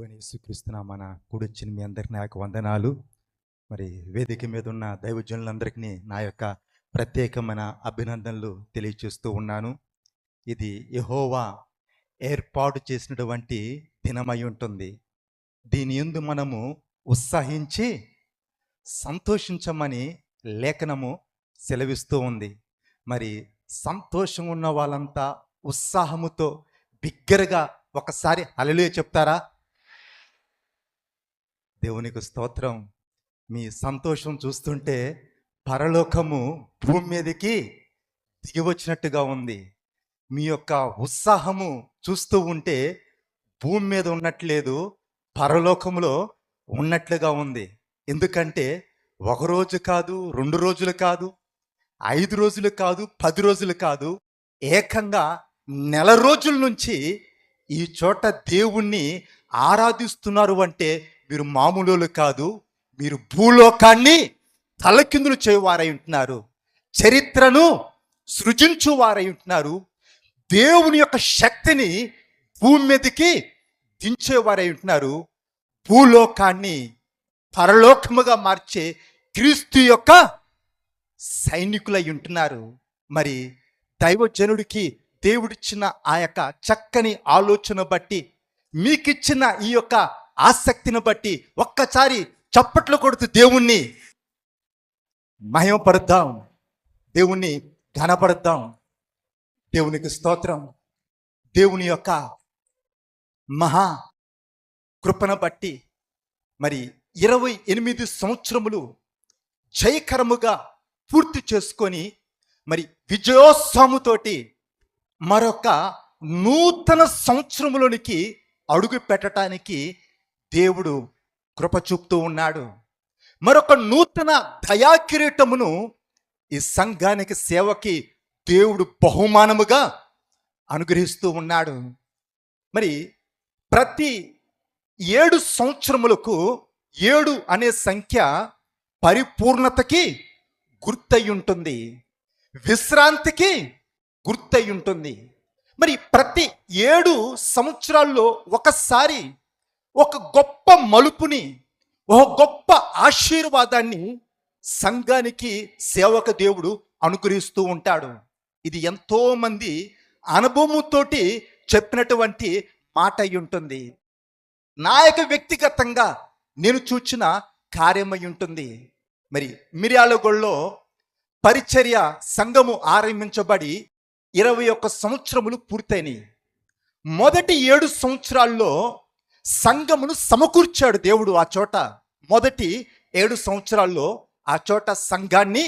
ప్రభువైన యేసుక్రీస్తు నామమున కూడొచ్చిన మీ అందరికీ నా యొక్క వందనాలు. మరి వేదిక మీద ఉన్న దైవజనులందరికీ నా యొక్క ప్రత్యేకమైన అభినందనలు తెలియజేస్తూ ఉన్నాను. ఇది యెహోవా ఏర్పాటు చేసినటువంటి దినమై ఉంటుంది. దీని యందు మనము ఉత్సాహించి సంతోషించమని లేఖనము సెలవిస్తూ ఉంది. మరి సంతోషం ఉన్న వాళ్ళంతా ఉత్సాహముతో బిగ్గరగా ఒకసారి హల్లెలూయా చెప్తారా? దేవునికి స్తోత్రం. మీ సంతోషం చూస్తుంటే పరలోకము భూమి మీదకి దిగి వచ్చినట్టుగా ఉంది. మీ యొక్క ఉత్సాహము చూస్తూ ఉంటే భూమి మీద ఉన్నట్లేదు, పరలోకములో ఉన్నట్లుగా ఉంది. ఎందుకంటే ఒక రోజు కాదు, 2 రోజులు కాదు, 5 రోజులు కాదు, 10 రోజులు కాదు, ఏకంగా నెల రోజుల నుంచి ఈ చోట దేవుణ్ణి ఆరాధిస్తున్నారు అంటే మీరు మామూలు కాదు. మీరు భూలోకాన్ని తలకిందులు చేయవారై ఉంటున్నారు. చరిత్రను సృజించువారై ఉంటున్నారు. దేవుని యొక్క శక్తిని భూమి మీదకి దించేవారై ఉంటున్నారు. భూలోకాన్ని పరలోకముగా మార్చే క్రీస్తు యొక్క సైనికులై ఉంటున్నారు. మరి దైవజనుడికి దేవుడిచ్చిన ఆ యొక్క చక్కని ఆలోచన బట్టి, మీకిచ్చిన ఈ యొక్క ఆసక్తిని బట్టి ఒక్కసారి చప్పట్లు కొడుతూ దేవుణ్ణి మహిమపరుద్దాం, దేవుణ్ణి ఘనపరుద్దాం. దేవునికి స్తోత్రం. దేవుని యొక్క మహా కృపను బట్టి మరి 28 సంవత్సరములు జయకరముగా పూర్తి చేసుకొని మరి విజయోత్సవముతోటి మరొక నూతన సంవత్సరములోనికి అడుగు పెట్టడానికి దేవుడు కృప చూపుతూ ఉన్నాడు. మరొక నూతన దయాకిరీటమును ఈ సంఘానికి, సేవకి దేవుడు బహుమానముగా అనుగ్రహిస్తూ ఉన్నాడు. మరి ప్రతి 7 సంవత్సరములకు 7 అనే సంఖ్య పరిపూర్ణతకి గుర్తయి ఉంటుంది, విశ్రాంతికి గుర్తయి ఉంటుంది. మరి ప్రతి 7 సంవత్సరాల్లో ఒకసారి ఒక గొప్ప మలుపుని, ఒక గొప్ప ఆశీర్వాదాన్ని సంఘానికి, సేవక దేవుడు అనుగ్రహిస్తూ ఉంటాడు. ఇది ఎంతో మంది అనుభవంతోటి చెప్పినటువంటి మాట అయి ఉంటుంది. నా యొక్క వ్యక్తిగతంగా నేను చూచిన కార్యమై ఉంటుంది. మరి మిర్యాలగూడలో పరిచర్య సంఘము ఆరంభించబడి 21 సంవత్సరములు పూర్తయినాయి. మొదటి 7 సంవత్సరాల్లో సంఘమును సమకూర్చాడు దేవుడు. ఆ చోట మొదటి 7 సంవత్సరాల్లో ఆ చోట సంఘాన్ని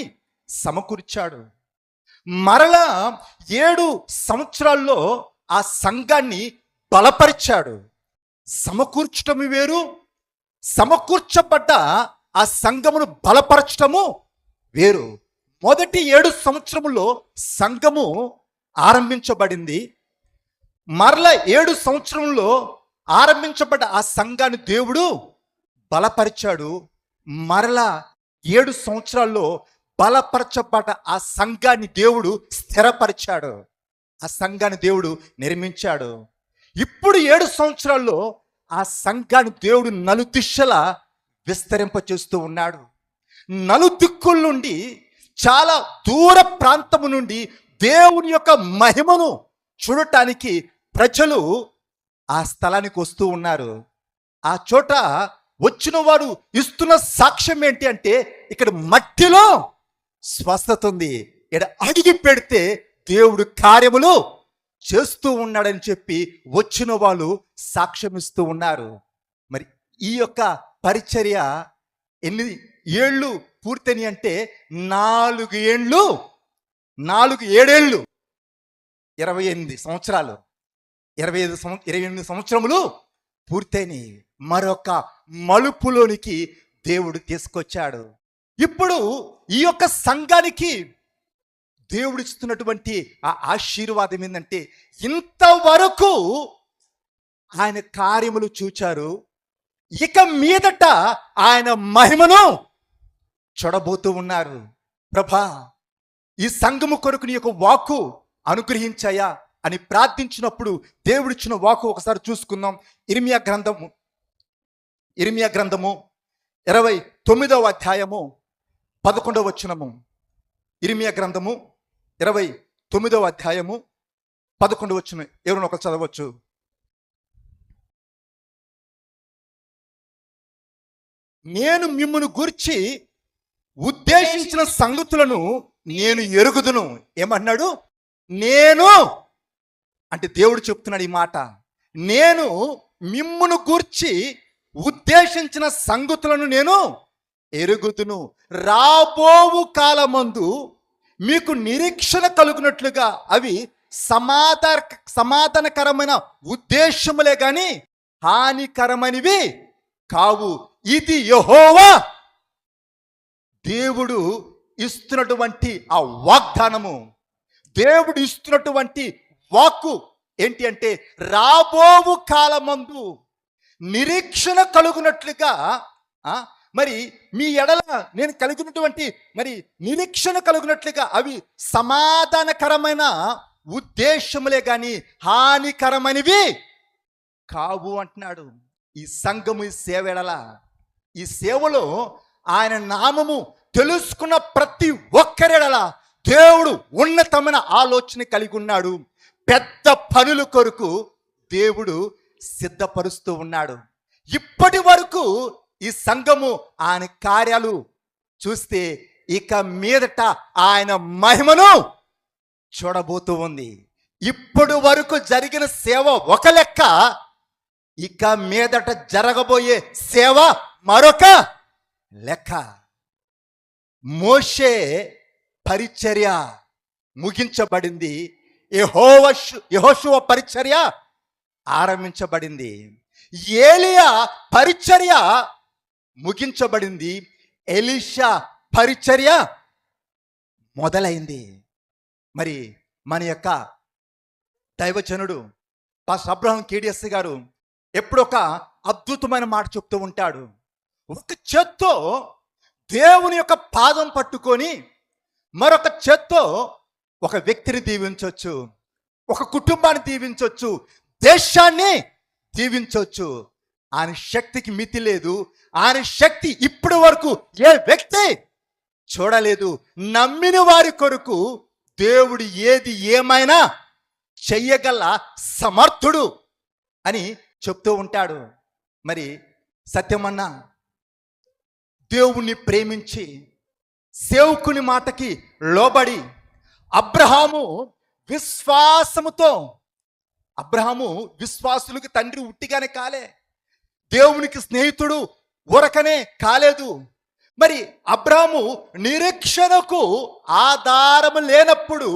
సమకూర్చాడు. మరలా 7 సంవత్సరాల్లో ఆ సంఘాన్ని బలపరిచాడు. సమకూర్చటము వేరు, సమకూర్చబడ్డ ఆ సంఘమును బలపరచటము వేరు. మొదటి 7 సంవత్సరములో సంఘము ఆరంభించబడింది. మరల 7 సంవత్సరంలో ఆరంభించబడ్డ ఆ సంఘాన్ని దేవుడు బలపరిచాడు. మరలా 7 సంవత్సరాల్లో బలపరచబడ్డ ఆ సంఘాన్ని దేవుడు స్థిరపరిచాడు. ఆ సంఘాన్ని దేవుడు నిర్మించాడు. ఇప్పుడు 7 సంవత్సరాల్లో ఆ సంఘాన్ని దేవుడు నలుదిశలా విస్తరింపచేస్తూ ఉన్నాడు. నలుదిక్కుల నుండి, చాలా దూర ప్రాంతము నుండి దేవుని యొక్క మహిమను చూడటానికి ప్రజలు ఆ స్థలానికి వస్తూ ఉన్నారు. ఆ చోట వచ్చిన వారు ఇస్తున్న సాక్ష్యం ఏంటి అంటే, ఇక్కడ మట్టిలో స్వస్థత ఉంది, ఇక్కడ అడిగి పెడితే దేవుడు కార్యములు చేస్తూ ఉన్నాడని చెప్పి వచ్చిన వాళ్ళు సాక్ష్యం ఇస్తూ ఉన్నారు. మరి ఈ యొక్క పరిచర్య ఎన్ని ఏళ్ళు పూర్తని అంటే 4 ఏళ్ళు, 7 28 సంవత్సరాలు, 28 సంవత్సరములు పూర్తయినాయి. మరొక మలుపులోనికి దేవుడు తీసుకొచ్చాడు. ఇప్పుడు ఈ యొక్క సంఘానికి దేవుడు ఇస్తున్నటువంటి ఆ ఆశీర్వాదం ఏంటంటే, ఇంతవరకు ఆయన కార్యములు చూచారు, ఇక మీదట ఆయన మహిమను చూడబోతూ ఉన్నారు. ప్రభా, ఈ సంఘము కొరకు నీ యొక్క వాక్కు అనుగ్రహించాయా అని ప్రార్థించినప్పుడు దేవుడిచ్చిన వాక్కు ఒకసారి చూసుకుందాం. ఇర్మియా గ్రంథము యిర్మీయా గ్రంథము 29వ అధ్యాయము 11వ వచనము. యిర్మీయా గ్రంథము 29వ అధ్యాయము 11వ వచనం. ఎవరైనా ఒకరు చదవచ్చు. నేను మిమ్మును గూర్చి ఉద్దేశించిన సంగతులను నేను ఎరుగుదును. ఏమన్నాడు? నేను అంటే దేవుడు చెప్తున్నాడు ఈ మాట. నేను మిమ్మును గూర్చి ఉద్దేశించిన సంగతులను నేను ఎరుగుదును. రాబోవు కాలమందు మీకు నిరీక్షణ కలుగునట్లుగా అవి సమాధానకరమైన ఉద్దేశములే గాని హానికరమైనవి కావు. ఇది యెహోవా దేవుడు ఇస్తున్నటువంటి ఆ వాగ్దానము. దేవుడు ఇస్తున్నటువంటి వాక్కు ఏంటి అంటే, రాబోవు కాలమందు నిరీక్షణ కలుగునట్లుగా మరి మీ ఎడల నేను కలిగినటువంటి మరి నిరీక్షణ కలుగునట్లుగా అవి సమాధానకరమైన ఉద్దేశములే గాని హానికరమైనవి కావు అంటున్నాడు. ఈ సంఘము, ఈ సేవ ఎడల, ఈ సేవలో ఆయన నామము తెలుసుకున్న ప్రతి ఒక్కరెడల దేవుడు ఉన్నతమైన ఆలోచన కలిగి ఉన్నాడు. పెద్ద పనుల కొరకు దేవుడు సిద్ధపరుస్తూ ఉన్నాడు. ఇప్పటి వరకు ఈ సంఘము ఆయన కార్యాలు చూస్తే ఇక మీదట ఆయన మహిమను చూడబోతూ ఉంది. ఇప్పటి వరకు జరిగిన సేవ ఒక లెక్క, ఇక మీదట జరగబోయే సేవ మరొక లెక్క. మోషే పరిచర్య ముగించబడింది. యెహోషువ పరిచర్య ఆరంభించబడింది. ఏలియా పరిచర్య ముగించబడింది. ఎలీషా పరిచర్య మొదలైంది. మరి మన యొక్క దైవజనుడు పాస్టర్ అబ్రహాం కేడిఎస్ గారు ఎప్పుడొక అద్భుతమైన మాట చెప్తూ ఉంటాడు. ఒక చేత్తో దేవుని యొక్క పాదం పట్టుకొని మరొక చేత్తో ఒక వ్యక్తిని దీవించవచ్చు, ఒక కుటుంబాన్ని దీవించవచ్చు, దేశాన్ని దీవించవచ్చు. ఆయన శక్తికి మితి లేదు. ఆయన శక్తి ఇప్పటి వరకు ఏ వ్యక్తి చూడలేదు. నమ్మిన వారి కొరకు దేవుడు ఏది ఏమైనా చెయ్యగల సమర్థుడు అని చెప్తూ ఉంటాడు. మరి సత్యమన్నా దేవుణ్ణి ప్రేమించి సేవకుని మాటకి లోబడి అబ్రహాము విశ్వాసులకి తండ్రి ఉట్టిగానే కాలే, దేవునికి స్నేహితుడు ఊరకనే కాలేదు. మరి అబ్రహాము నిరీక్షణకు ఆధారము లేనప్పుడు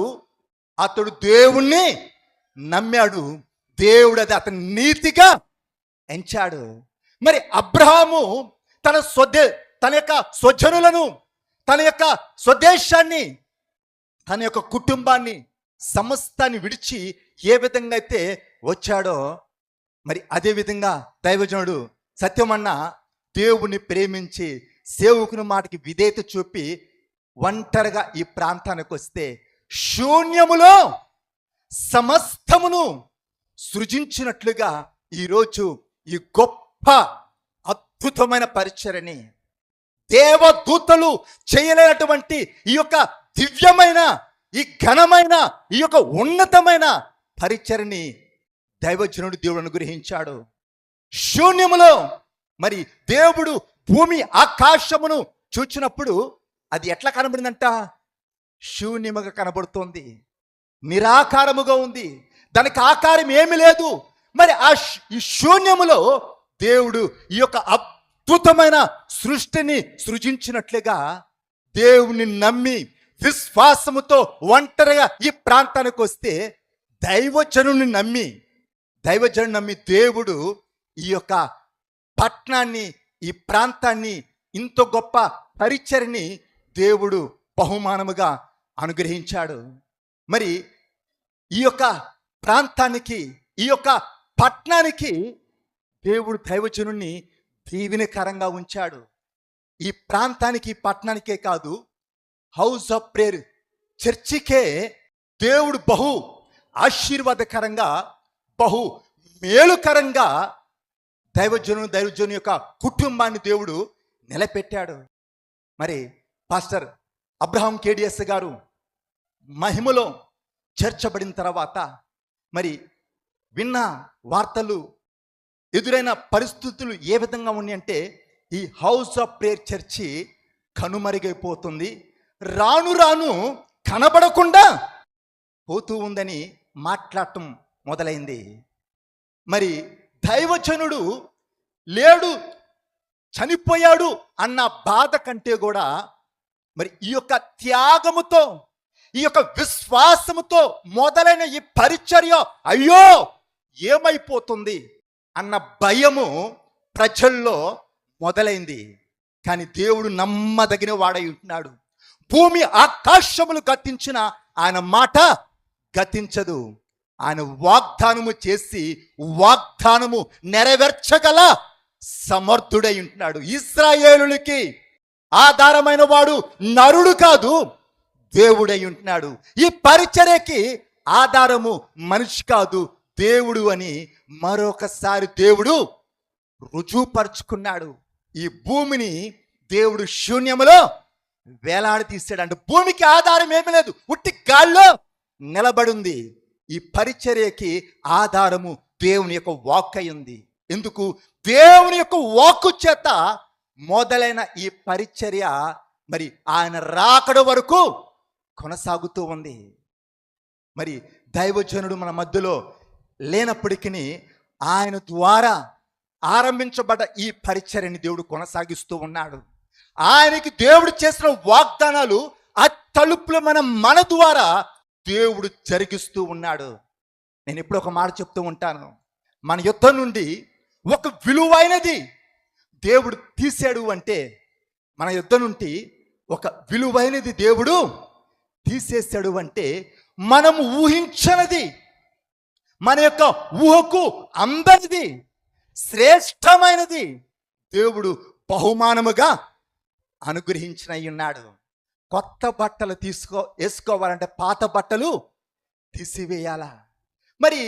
అతడు దేవుణ్ణి నమ్మాడు. దేవుడు అది అతని నీతిగా ఎంచాడు. మరి అబ్రహాము తన యొక్క స్వజనులను, తన యొక్క స్వదేశాన్ని, తన యొక్క కుటుంబాన్ని, సమస్తాన్ని విడిచి ఏ విధంగా అయితే వచ్చాడో, మరి అదే విధంగా దైవజనుడు సత్యమన్న దేవుణ్ణి ప్రేమించి సేవకుని మాటకి విధేయత చూపి ఒంటరిగా ఈ ప్రాంతానికి వస్తే శూన్యములో సమస్తమును సృజించినట్లుగా ఈరోజు ఈ గొప్ప అద్భుతమైన పరిచర్యని, దేవదూతలు చేయలేనటువంటి ఈ యొక్క దివ్యమైన, ఈ ఘనమైన, ఈ యొక్క ఉన్నతమైన పరిచర్యని దైవజనుడు దేవుడు అనుగ్రహించాడు. శూన్యములో మరి దేవుడు భూమి ఆకాశమును చూచినప్పుడు అది ఎట్లా కనబడిందంట? శూన్యముగా కనబడుతోంది, నిరాకారముగా ఉంది, దానికి ఆకారం ఏమీ లేదు. మరి ఈ శూన్యములో దేవుడు ఈ యొక్క అద్భుతమైన సృష్టిని సృజించినట్లుగా దేవుని నమ్మి విశ్వాసముతో ఒంటరిగా ఈ ప్రాంతానికి వస్తే దైవజనుని నమ్మి దేవుడు ఈ యొక్క పట్టణాన్ని, ఈ ప్రాంతాన్ని, ఇంత గొప్ప పరిచర్ని దేవుడు బహుమానముగా అనుగ్రహించాడు. మరి ఈ యొక్క ప్రాంతానికి, ఈ యొక్క పట్టణానికి దేవుడు దైవజనుని దీవెనకరంగా ఉంచాడు. ఈ ప్రాంతానికి, పట్టణానికే కాదు, హౌస్ ఆఫ్ ప్రేయర్ చర్చికే దేవుడు బహు ఆశీర్వాదకరంగా, బహు మేలుకరంగా దైవజను యొక్క కుటుంబాన్ని దేవుడు నిలబెట్టాడు. మరి పాస్టర్ అబ్రహాం కేడిఎస్ గారు మహిమలో చేర్చబడిన తర్వాత మరి విన్న వార్తలు, ఎదురైన పరిస్థితులు ఏ విధంగా ఉన్నాయంటే, ఈ హౌస్ ఆఫ్ ప్రేయర్ చర్చి కనుమరుగైపోతుంది, రాను రాను కనబడకుండా పోతూ ఉందని మాట్లాడటం మొదలైంది. మరి దైవజనుడు లేడు, చనిపోయాడు అన్న బాధ కంటే కూడా మరి ఈ యొక్క త్యాగముతో, ఈ యొక్క విశ్వాసముతో మొదలైన ఈ పరిచర్య అయ్యో ఏమైపోతుంది అన్న భయము ప్రజల్లో మొదలైంది. కానీ దేవుడు నమ్మదగిన వాడై ఉంటున్నాడు. భూమి ఆకాశములు గతించిన ఆయన మాట గతించదు. ఆయన వాగ్దానము చేసి వాగ్దానము నెరవేర్చగల సమర్థుడై ఉంటున్నాడు. ఇశ్రాయేలులకి ఆధారమైన వాడు నరుడు కాదు, దేవుడై ఉంటున్నాడు. ఈ పరిచర్యకి ఆధారము మనిషి కాదు, దేవుడు అని మరొకసారి దేవుడు రుజువుపరుచుకున్నాడు. ఈ భూమిని దేవుడు శూన్యములో వేలాడదీశాడు. అంటే భూమికి ఆధారం ఏమీ లేదు, ఉట్టి గాల్లో నిలబడింది. ఈ పరిచర్యకి ఆధారము దేవుని యొక్క వాక్ అయి ఉంది. ఎందుకు? దేవుని యొక్క వాక్కు చేత మొదలైన ఈ పరిచర్య మరి ఆయన రాకడ వరకు కొనసాగుతూ ఉంది. మరి దైవజనుడు మన మధ్యలో లేనప్పటికీ ఆయన ద్వారా ఆరంభించబడ్డ ఈ పరిచర్యని దేవుడు కొనసాగిస్తూ ఉన్నాడు. ఆయనకి దేవుడు చేసిన వాగ్దానాలు ఆ తలుపులు మన ద్వారా దేవుడు జరిగిస్తూ ఉన్నాడు. నేను ఎప్పుడు ఒక మాట చెప్తూ ఉంటాను, మన యుద్ధం నుండి ఒక విలువైనది దేవుడు తీసాడు అంటే, మన యుద్ధం నుండి ఒక విలువైనది దేవుడు తీసేశాడు అంటే, మనము ఊహించనిది, మన యొక్క ఊహకు అందనిది, శ్రేష్టమైనది దేవుడు బహుమానముగా అనుగ్రహించిన ఉన్నాడు. కొత్త బట్టలు వేసుకోవాలంటే పాత బట్టలు తీసివేయాలా? మరి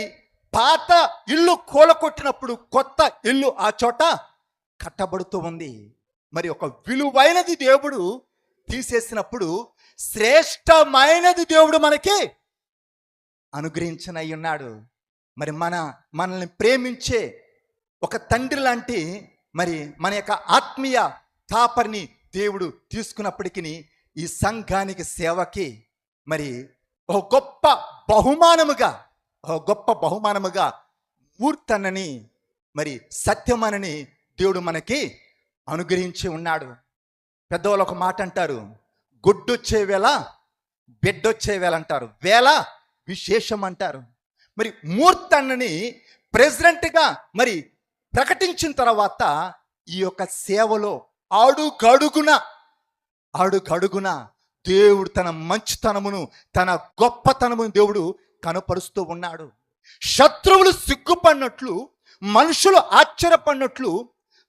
పాత ఇల్లు కూలకొట్టినప్పుడు కొత్త ఇల్లు ఆ చోట కట్టబడుతూ ఉంది. మరి ఒక విలువైనది దేవుడు తీసేసినప్పుడు శ్రేష్టమైనది దేవుడు మనకి అనుగ్రహించనై ఉన్నాడు. మరి మనల్ని ప్రేమించే ఒక తండ్రి లాంటి మరి మన యొక్క ఆత్మీయ కాపరిని దేవుడు తీసుకున్నప్పటికీ ఈ సంఘానికి సేవకి మరి ఒక గొప్ప బహుమానముగా మూర్తన్నని మరి సత్యమనని దేవుడు మనకి అనుగ్రహించి ఉన్నాడు. పెద్దవాళ్ళు ఒక మాట అంటారు, గొడ్డొచ్చే వేళ బిడ్డొచ్చే వేళ అంటారు, వేళ విశేషం అంటారు. మరి మూర్తన్నని ప్రెసిడెంట్గా మరి ప్రకటించిన తర్వాత ఈ యొక్క సేవలో అడుగడుగున దేవుడు తన మంచితనమును, తన గొప్పతనమును దేవుడు కనపరుస్తూ ఉన్నాడు. శత్రువులు సిగ్గుపడినట్లు, మనుషులు ఆశ్చర్యపడినట్లు,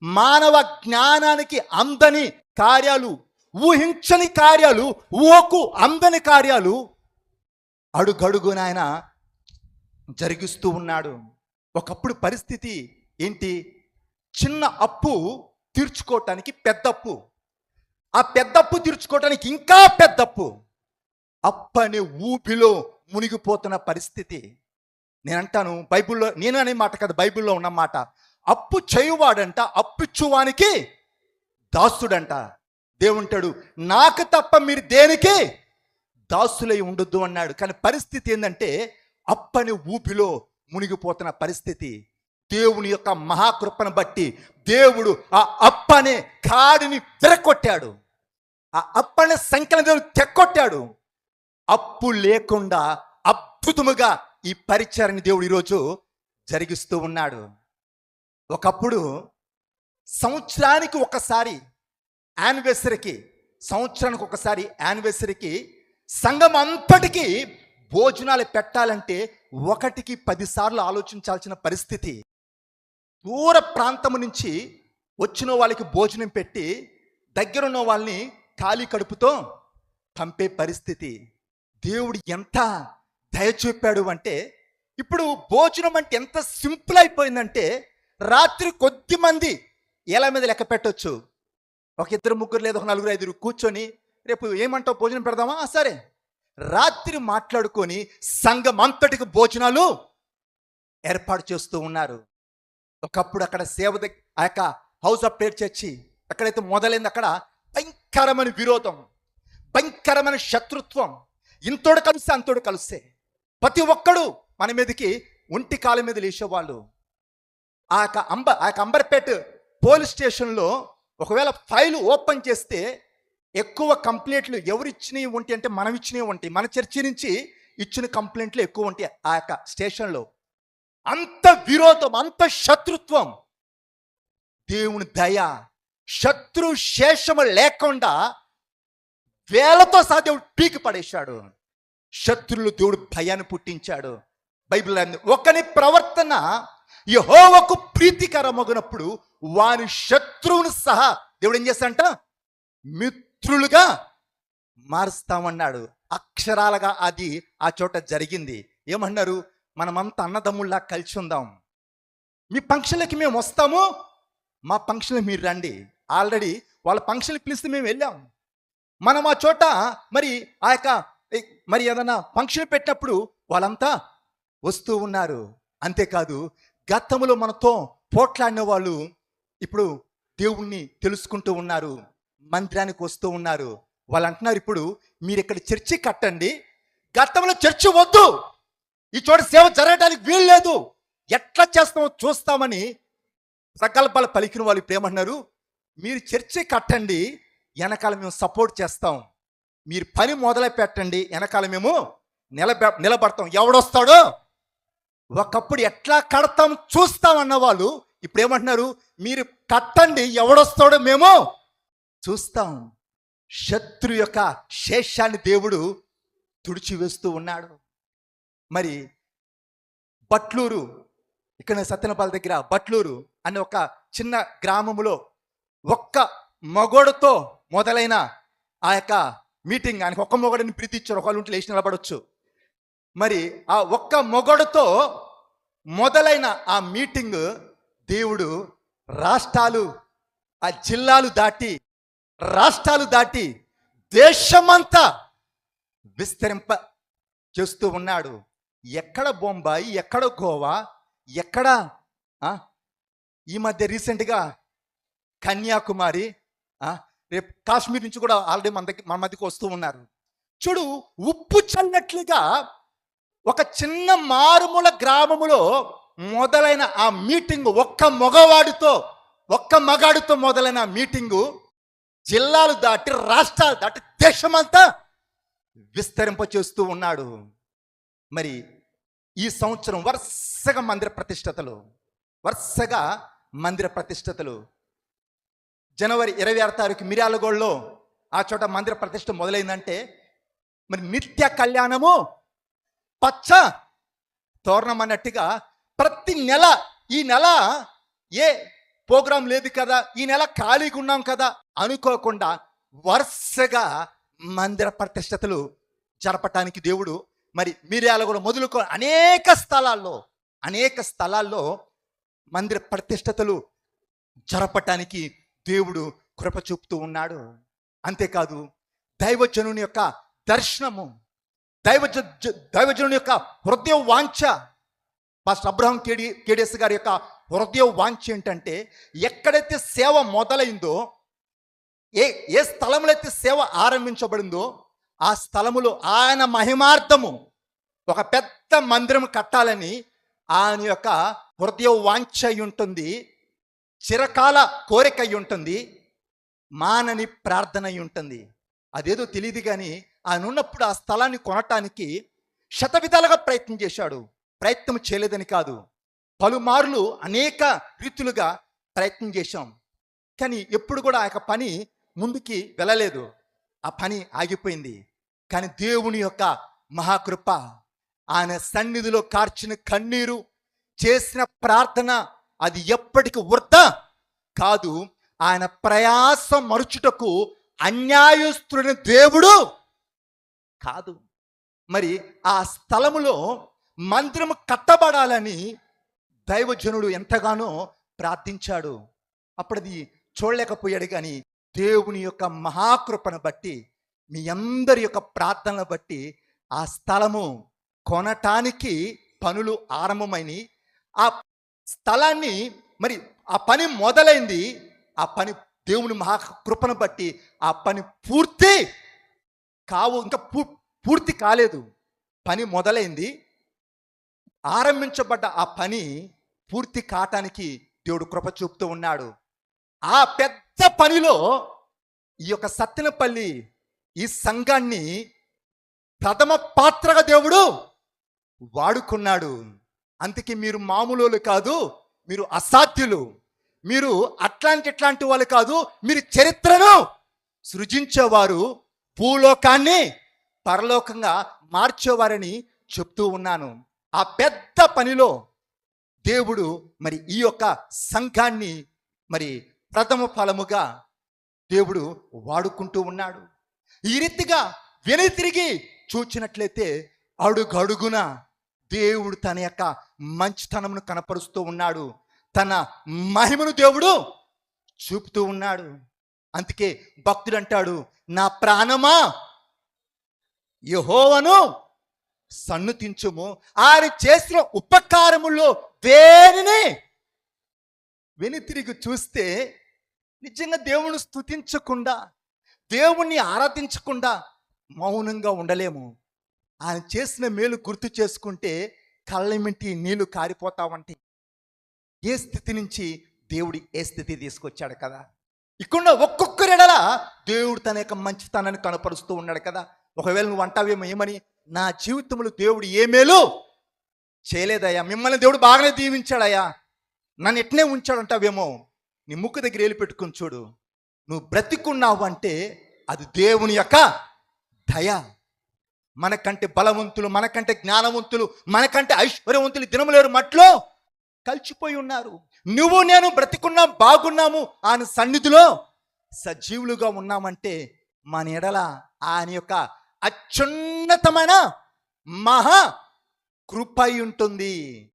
మానవ జ్ఞానానికి అందని కార్యాలు, ఊహించని కార్యాలు, ఊహకు అందని కార్యాలు అడుగడుగున ఆయన జరిగిస్తూ ఉన్నాడు. ఒకప్పుడు పరిస్థితి ఏంటి? చిన్న అప్పు తీర్చుకోవటానికి పెద్ద అప్పు, ఆ పెద్ద అప్పు తీర్చుకోవటానికి ఇంకా పెద్ద అప్పు, అప్పనే ఊపిలో మునిగిపోతున్న పరిస్థితి. నేను అంటాను, బైబిల్లో, నేను అనే మాట కాదు, బైబిల్లో ఉన్న మాట, అప్పు చేయువాడంట అప్పిచ్చువానికి దాసుడంట. దేవుంటాడు, నాకు తప్ప మీరు దేనికి దాసులై ఉండొద్దు అన్నాడు. కానీ పరిస్థితి ఏంటంటే అప్పని ఊపిలో మునిగిపోతున్న పరిస్థితి. దేవుని యొక్క మహాకృపను బట్టి దేవుడు ఆ అప్పనే కాడిని విరగొట్టాడు, ఆ అప్పనే సంఖ్యను దేవుడు తెక్కొట్టాడు. అప్పు లేకుండా అద్భుతముగా ఈ పరిచర్ని దేవుడు ఈరోజు జరిగిస్తూ ఉన్నాడు. ఒకప్పుడు సంవత్సరానికి ఒకసారి యానివర్సరీకి సంఘం అంతటికి భోజనాలు పెట్టాలంటే 1కి 10 సార్లు ఆలోచించాల్సిన పరిస్థితి. దూర ప్రాంతము నుంచి వచ్చిన వాళ్ళకి భోజనం పెట్టి దగ్గరున్న వాళ్ళని ఖాళీ కడుపుతో పంపే పరిస్థితి. దేవుడు ఎంత దయ చూపాడు అంటే, ఇప్పుడు భోజనం అంటే ఎంత సింపుల్ అయిపోయిందంటే, రాత్రి కొద్ది మంది ఎలా మీద లెక్క పెట్టొచ్చు. ఒక ఇద్దరు ముగ్గురు లేదా ఒక నలుగురు ఐదుగురు కూర్చొని రేపు ఏమంటావు భోజనం పెడదామా, సరే. రాత్రి మాట్లాడుకొని సంఘం అంతటికి భోజనాలు ఏర్పాటు చేస్తూ ఉన్నారు. ఒకప్పుడు అక్కడ సేవ ఆ యొక్క హౌస్ ఆఫ్ ప్రేయర్ చర్చి ఎక్కడైతే మొదలైంది అక్కడ భయంకరమైన విరోధం, భయంకరమైన శత్రుత్వం. ఇంతోడు కలిస్తే అంతోడు కలిస్తే ప్రతి ఒక్కడు మన మీదకి ఒంటి కాళ్ళ మీద లేచేవాళ్ళు. ఆ యొక్క అంబర్పేట పోలీస్ స్టేషన్లో ఒకవేళ ఫైలు ఓపెన్ చేస్తే ఎక్కువ కంప్లైంట్లు ఎవరు ఇచ్చినవి ఉంటాయి అంటే మనం ఇచ్చినవి ఉంటాయి. మన చర్చి నుంచి ఇచ్చిన కంప్లైంట్లు ఎక్కువ ఉంటాయి ఆ యొక్క స్టేషన్లో. అంత విరోధం, అంత శత్రుత్వం. దేవుని దయ, శత్రు శేషము లేకుండా వేలతో సహా దేవుడు పీకి పడేశాడు. శత్రులు దేవుడు భయాన్ని పుట్టించాడు. బైబిల్ ఒకని ప్రవర్తన యెహోవాకు ప్రీతికరమగునప్పుడు వాని శత్రువును సహా దేవుడు ఏం చేస్తాడంట, మిత్రులుగా మారుస్తామన్నాడు. అక్షరాలుగా అది ఆ చోట జరిగింది. ఏమన్నారు, మనమంతా అన్నదమ్ముల్లా కలిసి ఉందాం, మీ ఫంక్షన్లకి మేము వస్తాము, మా ఫంక్షన్లకు మీరు రండి. ఆల్రెడీ వాళ్ళ ఫంక్షన్కి పిలిస్తే మేము వెళ్ళాం. మనం ఆ చోట మరి ఆ యొక్క మరి ఏదైనా ఫంక్షన్ పెట్టినప్పుడు వాళ్ళంతా వస్తూ ఉన్నారు. అంతేకాదు, గతంలో మనతో పోట్లాడిన వాళ్ళు ఇప్పుడు దేవుణ్ణి తెలుసుకుంటూ ఉన్నారు, మందిరానికి వస్తూ ఉన్నారు. వాళ్ళు అంటున్నారు, ఇప్పుడు మీరు ఇక్కడ చర్చి కట్టండి, గతంలో చర్చి వద్దు, ఈ చోట సేవ జరగడానికి వీలు లేదు, ఎట్లా చేస్తామో చూస్తామని ప్రకల్పాలు పలికిన వాళ్ళు ఇప్పుడు ఏమంటున్నారు, మీరు చర్చి కట్టండి, వెనకాల మేము సపోర్ట్ చేస్తాం, మీరు పని మొదలు పెట్టండి, వెనకాల మేము నిలబడతాం, ఎవడొస్తాడో ఒకప్పుడు ఎట్లా కడతాం చూస్తాం అన్న వాళ్ళు ఇప్పుడు ఏమంటున్నారు, మీరు కట్టండి, ఎవడొస్తాడో మేము చూస్తాం. శత్రు యొక్క శేషాన్ని దేవుడు తుడిచివేస్తూ ఉన్నాడు. మరి బట్లూరు, ఇక్కడ సత్యనపల్లి దగ్గర బట్లూరు అనే ఒక చిన్న గ్రామంలో ఒక్క మగోడుతో మొదలైన ఆ యొక్క మీటింగ్, ఆయనకు ఒక్క మొగడిని ప్రీతిచ్చారు, ఒకళ్ళు ఉంటే లేచి నిలబడవచ్చు. మరి ఆ ఒక్క మొగడుతో మొదలైన ఆ మీటింగ్ దేవుడు రాష్ట్రాలు, ఆ జిల్లాలు దాటి, రాష్ట్రాలు దాటి దేశమంతా విస్తరింప చేస్తూ ఉన్నాడు. ఎక్కడ బొంబాయి, ఎక్కడ గోవా, ఎక్కడ ఈ మధ్య రీసెంట్గా కన్యాకుమారి, రేపు కాశ్మీర్ నుంచి కూడా ఆల్రెడీ మన మధ్యకి వస్తూ ఉన్నారు. చూడు, ఉప్పు చల్లట్లుగా ఒక చిన్న మారుమూల గ్రామములో మొదలైన ఆ మీటింగు, ఒక్క మగాడితో మొదలైన మీటింగు జిల్లాలు దాటి, రాష్ట్రాలు దాటి దేశమంతా విస్తరింప చేస్తూ ఉన్నాడు. మరి ఈ సంవత్సరం వరుసగా మందిర ప్రతిష్టతలు జనవరి 26 తారీఖు మిర్యాలగూడలో ఆ చోట మందిర ప్రతిష్ట మొదలైందంటే మరి నిత్య కళ్యాణము పచ్చ తోరణం అన్నట్టుగా ప్రతి నెల, ఈ నెల ఏ ప్రోగ్రాం లేదు కదా, ఈ నెల ఖాళీగా ఉన్నాం కదా అనుకోకుండా వరుసగా మందిర ప్రతిష్టతలు జరపటానికి దేవుడు మరి మిర్యాలగూడ మొదలుకో అనేక స్థలాల్లో మందిర ప్రతిష్టతలు జరపటానికి దేవుడు కృప చూపుతూ ఉన్నాడు. అంతేకాదు, దైవజనుని యొక్క దర్శనము, దైవజనుని యొక్క హృదయ వాంఛ, పాస్టర్ అబ్రహాం కేడిఎస్ గారి యొక్క హృదయ వాంఛ ఏంటంటే, ఎక్కడైతే సేవ మొదలైందో, ఏ స్థలంలో అయితే సేవ ఆరంభించబడిందో ఆ స్థలములో ఆయన మహిమార్థము ఒక పెద్ద మందిరం కట్టాలని ఆయన యొక్క హృదయ వాంఛ ఉంటుంది, చిరకాల కోరిక అయి ఉంటుంది, మానని ప్రార్థన అయి ఉంటుంది. అదేదో తెలియదు కానీ ఆయన ఉన్నప్పుడు ఆ స్థలాన్ని కొనటానికి శతవిధాలుగా ప్రయత్నం చేశాడు. ప్రయత్నం చేయలేదని కాదు, పలుమార్లు అనేక రీతులుగా ప్రయత్నం చేశాం, కానీ ఎప్పుడు కూడా ఆ యొక్క పని ముందుకి వెళ్ళలేదు, ఆ పని ఆగిపోయింది. కానీ దేవుని యొక్క మహాకృప, ఆయన సన్నిధిలో కార్చిన కన్నీరు, చేసిన ప్రార్థన అది ఎప్పటికీ వృధా కాదు. ఆయన ప్రయాసం మరుచుటకు అన్యాయస్తుడైన దేవుడు కాదు. మరి ఆ స్థలములో మందిరం కట్టబడాలని దైవజనుడు ఎంతగానో ప్రార్థించాడు. అప్పుడది చూడలేకపోయాడు. కానీ దేవుని యొక్క మహాకృపను బట్టి, మీ అందరి యొక్క ప్రార్థనను బట్టి ఆ స్థలము కొనటానికి పనులు ఆరంభమైనవి. ఆ స్థలాన్ని మరి ఆ పని మొదలైంది. ఆ పని దేవుని మహాకృపను బట్టి ఆ పని పూర్తి ఇంకా పూర్తి కాలేదు. పని మొదలైంది. ఆరంభించబడ్డ ఆ పని పూర్తి కావటానికి దేవుడు కృప చూపుతూ ఉన్నాడు. ఆ పెద్ద పనిలో ఈ యొక్క సత్తెనపల్లి ఈ సంఘాన్ని ప్రథమ పాత్రగా దేవుడు వాడుకున్నాడు. అందుకే మీరు మామూలు కాదు, మీరు అసాధ్యులు, మీరు ఇట్లాంటి వాళ్ళు కాదు, మీరు చరిత్రను సృజించేవారు, భూలోకాన్ని పరలోకంగా మార్చేవారని చెప్తూ ఉన్నాను. ఆ పెద్ద పనిలో దేవుడు మరి ఈ యొక్క సంఘాన్ని మరి ప్రథమ ఫలముగా దేవుడు వాడుకుంటూ ఉన్నాడు. ఈ రీతిగా వెనుతిరిగి చూచినట్లయితే అడుగడుగున దేవుడు తన యొక్క మంచితనమును కనపరుస్తూ ఉన్నాడు. తన మహిమను దేవుడు చూపుతూ ఉన్నాడు. అందుకే భక్తుడు అంటాడు, నా ప్రాణమా యెహోవాను సన్నుతించుము, ఆయన చేసిన ఉపకారములో దేనిని వెనుతిరిగి చూస్తే నిజంగా దేవుని స్తుతించకుండా, దేవుణ్ణి ఆరాధించకుండా మౌనంగా ఉండలేము. ఆయన చేసిన మేలు గుర్తు చేసుకుంటే కళ్ళమింటి నీళ్లు కారిపోతావంటే ఏ స్థితి నుంచి దేవుడు ఏ స్థితి తీసుకొచ్చాడు కదా. ఇక్కడ ఒక్కొక్కరిడలా దేవుడు తన యొక్క మంచితనాన్ని కనపరుస్తూ ఉన్నాడు కదా. ఒకవేళ నువ్వు అంటావేమో ఏమని, నా జీవితంలో దేవుడు ఏ మేలు చేయలేదయ్యా, మిమ్మల్ని దేవుడు బాగానే దీవించాడయ్యా, నన్ను ఎట్నే ఉంచాడు అంటావేమో. నీ ముక్కు దగ్గర ఏలు పెట్టుకుని చూడు. నువ్వు బ్రతికున్నావు అంటే అది దేవుని యొక్క దయ. మనకంటే బలవంతులు, మనకంటే జ్ఞానవంతులు, మనకంటే ఐశ్వర్యవంతులు దినములేరు మట్లో కలిసిపోయి ఉన్నారు. నువ్వు నేను బ్రతికున్నాం, బాగున్నాము, ఆయన సన్నిధిలో సజీవులుగా ఉన్నామంటే మన ఎడల ఆయన యొక్క అత్యున్నతమైన మహా కృప ఉంటుంది.